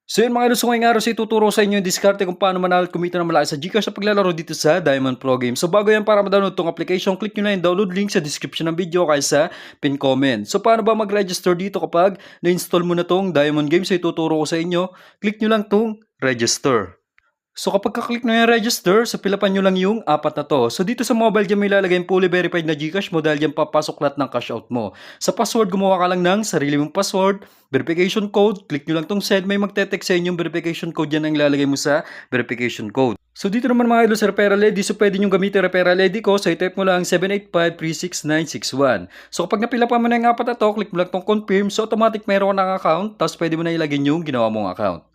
So yun mga idol, so ngayong araw sa ituturo sa inyo yung diskarte kung paano manalo at kumita ng malaki sa GCash sa paglalaro dito sa Diamond Pro Game. So bago yan, para ma-download tong application, click nyo lang yung download link sa description ng video kaya sa pin comment. So paano ba mag-register dito kapag na-install mo na tong Diamond Game? So ituturo ko sa inyo, click nyo lang tong register. So kapag ka-click na yung register, so pilapan nyo lang yung apat na to. So dito sa mobile dyan may ilalagay yung fully verified na GCash mo dahil dyan papasok lahat ng cash out mo. Sa password, gumawa ka lang ng sarili mong password, verification code, click nyo lang tong send, may magte-text sa inyo yung verification code dyan ang ilalagay mo sa verification code. So dito naman mga idol sa referral ID, so pwede nyo gamitin referral ID ko, so i-type mo lang 785-36961. So kapag napilapan mo na yung apat na to, click mo lang tong confirm, so automatic meron ka ng account, tapos pwede mo na ilagay yung ginawa mong account.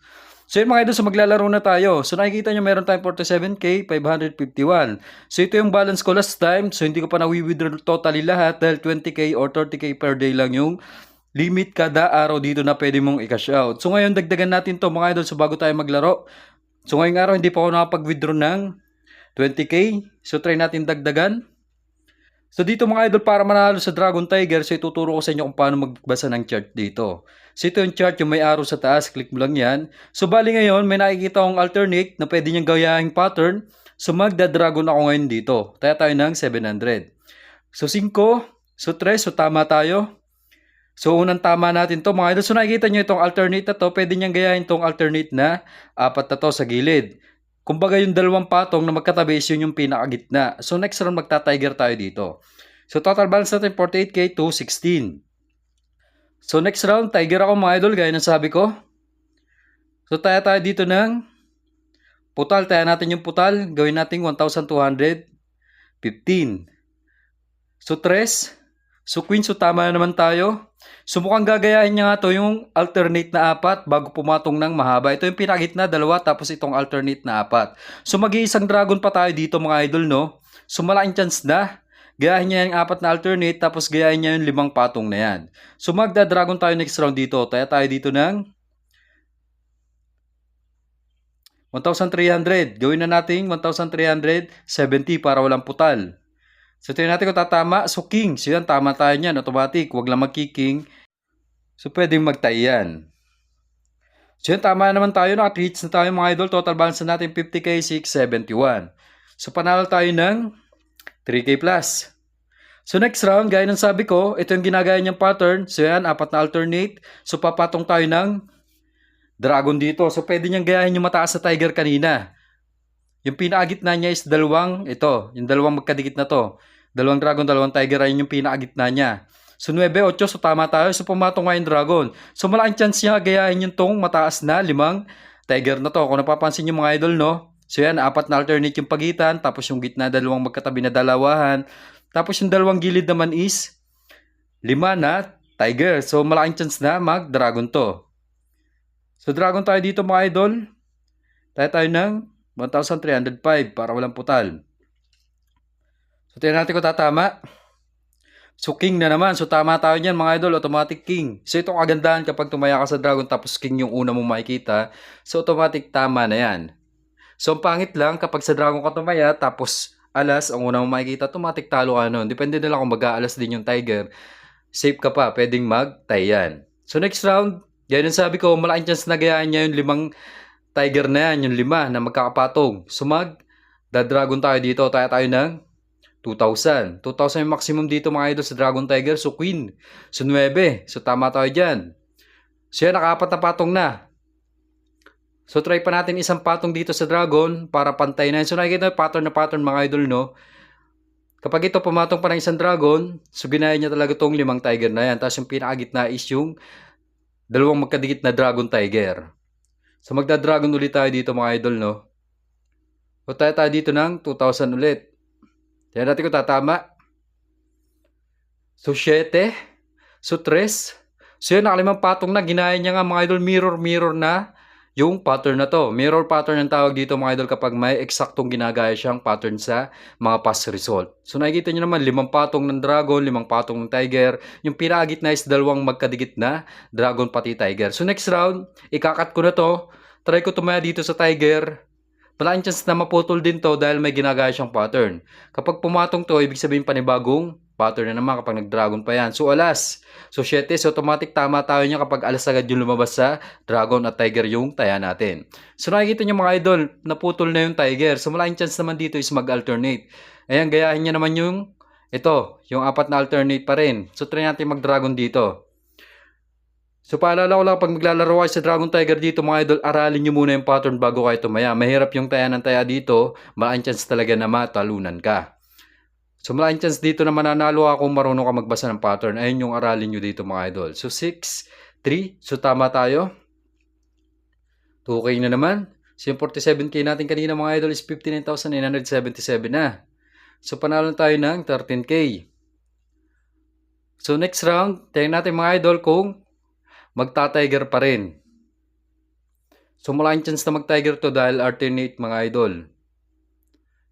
So yun mga idol, so maglalaro na tayo. So nakikita nyo meron tayong 47k 551. So ito yung balance ko last time. So hindi ko pa na-withdraw totally lahat dahil 20k or 30k per day lang yung limit kada araw dito na pwede mong i-cash out. So ngayon dagdagan natin to mga idol so bago tayo maglaro. So ngayong araw hindi pa ako nakapag-withdraw ng 20k. So try natin dagdagan. So dito mga idol, para manalo sa Dragon Tiger, so ituturo ko sa inyo kung paano magbasa ng chart dito. So ito yung chart, yung may arrow sa taas, click mo lang yan. So bali ngayon, may nakikita akong alternate na pwede niyang gawing pattern. So magda-dragon ako ngayon dito. Taya tayo ng 700. So 5, so 3, so tama tayo. So unang tama natin to mga idol. So nakikita nyo itong alternate na to, pwede niyang gayahin itong alternate na apat na to sa gilid. Kumbaga yung dalawang patong na magkatabi is yun yung pinakagitna. So next round magta-tiger tayo dito. So total balance natin 48k to 16. So next round tiger ako mga idol gaya ng sabi ko. So tayo dito ng putal. Tayo natin yung putal. Gawin natin 1,215. So 3. So queen. So tama na naman tayo. So mukhang gagayahin niya nga to yung alternate na apat bago pumatong ng mahaba. Ito yung pinakagitna, dalawa, tapos itong alternate na apat. So mag-iisang dragon pa tayo dito mga idol, no? So malaking chance na. Gayahin niya yung apat na alternate, tapos gayahin niya yung 5 patong na yan. So magda-dragon tayo next round dito. Taya tayo dito ng 1,300. Gawin na natin 1,370 para walang putal. So, tingnan natin kung tatama. So, king. So, yan, tama tayo niyan. Automatic. Huwag lang magki-king. So, pwedeng magtay yan. So, yan, tama naman tayo. Naka-treats na tayo mga idol. Total balance na natin 50k 671. So, panalo tayo ng 3k plus. So, next round, gaya ng sabi ko, ito yung ginagaya niyang pattern. So, yan, apat na alternate. So, papatong tayo ng dragon dito. So, pwede niyang gayahin yung mataas na tiger kanina. Yung pinakagitna niya is dalawang, ito, yung dalawang magkadikit na to. Dalawang dragon, dalawang tiger, ayun yung pinakagitna niya. So 9, 8, so tama tayo. So pumatong nga yung dragon. So malaking chance niya gayahin yung tong mataas na 5 tiger na to. Kung napapansin yung mga idol, no? So yan, apat na alternate yung pagitan. Tapos yung gitna, dalawang magkatabi na dalawahan. Tapos yung dalawang gilid naman is 5 na tiger. So malaking chance na mag-dragon to. So dragon tayo dito mga idol. Tayo ng 1,305 para walang putal. So, tingnan natin kung tatama. So, king na naman. So, tama tayo niyan mga idol. Automatic king. So, itong kagandahan kapag tumaya ka sa dragon tapos king yung una mong makikita. So, automatic tama na yan. So, ang pangit lang kapag sa dragon ka tumaya tapos alas ang una mong makikita, automatic talo ka nun. Depende na lang kung mag-aalas din yung tiger. Safe ka pa. Pwedeng mag-tie yan. So, next round, gaya ng sabi ko, malaking chance na gayaan niya yung 5 tiger na yan, yung 5 na magkakapatong. So mag-dragon tayo dito. Tayo ng 2,000. 2,000 yung maximum dito mga idol sa dragon tiger. So queen. So 9. So tama tayo dyan. So yan, nakapat na patong na. So try pa natin isang patong dito sa dragon para pantay na yan. So nakikita na pattern mga idol, no? Kapag ito pumatong pa ng isang dragon, so ginaya niya talaga tong 5 tiger na yan. Tapos yung pinakagitna is yung dalawang magkadikit na dragon tiger. So magda-dragon ulit tayo dito mga idol, no? So tayo dito ng 2,000 ulit. Tignan natin kung tatama. So 7. So 3. So yun, nakalimang patong na. Ginaya niya nga mga idol, mirror na yung pattern na to. Mirror pattern ang tawag dito mga idol kapag may eksaktong ginagaya siyang pattern sa mga past result. So nakikita nyo naman, 5 patong ng dragon, 5 patong ng tiger. Yung pinakagitna is dalawang magkadikit na dragon pati tiger. So next round, ikakat ko na to. Try ko tumaya dito sa tiger. Malaking chance na maputol din to dahil may ginagaya siyang pattern. Kapag pumatong to, ibig sabihin panibagong pattern na naman kapag nag-dragon pa yan. So alas. So 7. So automatic tama tayo niya kapag alas agad yung lumabas sa dragon at tiger yung taya natin. So nakikita niyo mga idol, naputol na yung tiger. So malaking chance naman dito is mag-alternate. Ayan, gayahin niya naman yung yung 4 na alternate pa rin. So try natin mag-dragon dito. So paalala ko lang pag maglalaro kayo sa Dragon Tiger dito mga idol, aralin nyo muna yung pattern bago kayo tumaya. Mahirap yung taya ng taya dito, malaking chance talaga na matalunan ka. So malaking chance dito na mananalo ka kung marunong ka magbasa ng pattern. Ayun yung aralin nyo dito mga idol. So 6, 3, so tama tayo. 2K na naman. So yung 47K natin kanina mga idol is 59,977 na. So panalo tayo ng 13K. So next round, tingnan natin mga idol kung magta-tiger pa rin. So malaking chance na mag-tiger to dahil alternate mga idol.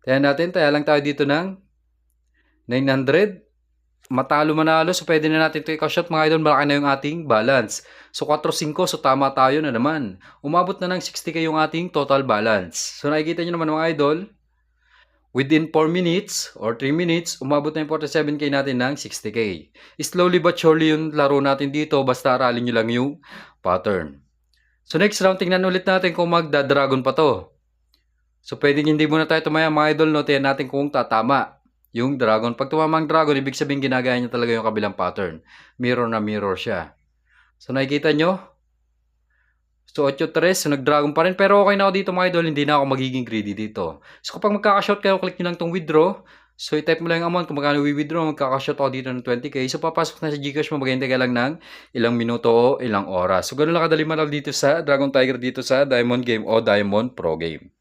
Tingnan natin, taya lang tayo dito ng 900. Matalo manalo, so pwede na natin ito i-shot mga idol, malaki na yung ating balance. So 4-5, so tama tayo na naman. Umabot na ng 60k yung ating total balance. So nakikita nyo naman mga idol, within 4 minutes or 3 minutes, umabot na yung 47k natin ng 60k. Slowly but surely yung laro natin dito, basta aralin nyo lang yung pattern. So next round, tingnan ulit natin kung magda-dragon pa to. So pwedeng hindi muna tayo tumaya mga idol, no? Tingnan natin kung tatama yung dragon. Pag tumama ang dragon, ibig sabihin ginagaya niya talaga yung kabilang pattern. Mirror na mirror siya. So nakikita nyo? So 8-3, so nag-dragon pa rin. Pero okay na ako dito mga idol, hindi na ako magiging greedy dito. So kapag magkaka-shot kayo, click nyo lang tong withdraw. So i-type mo lang yung amount kung magkano i-withdraw, magkaka-shot ako dito ng 20k. So papasok na sa Gcash mo, maghihintay ka lang ng ilang minuto o ilang oras. So ganoon lang kadali manalo dito sa Dragon Tiger dito sa Diamond Game o Diamond Pro Game.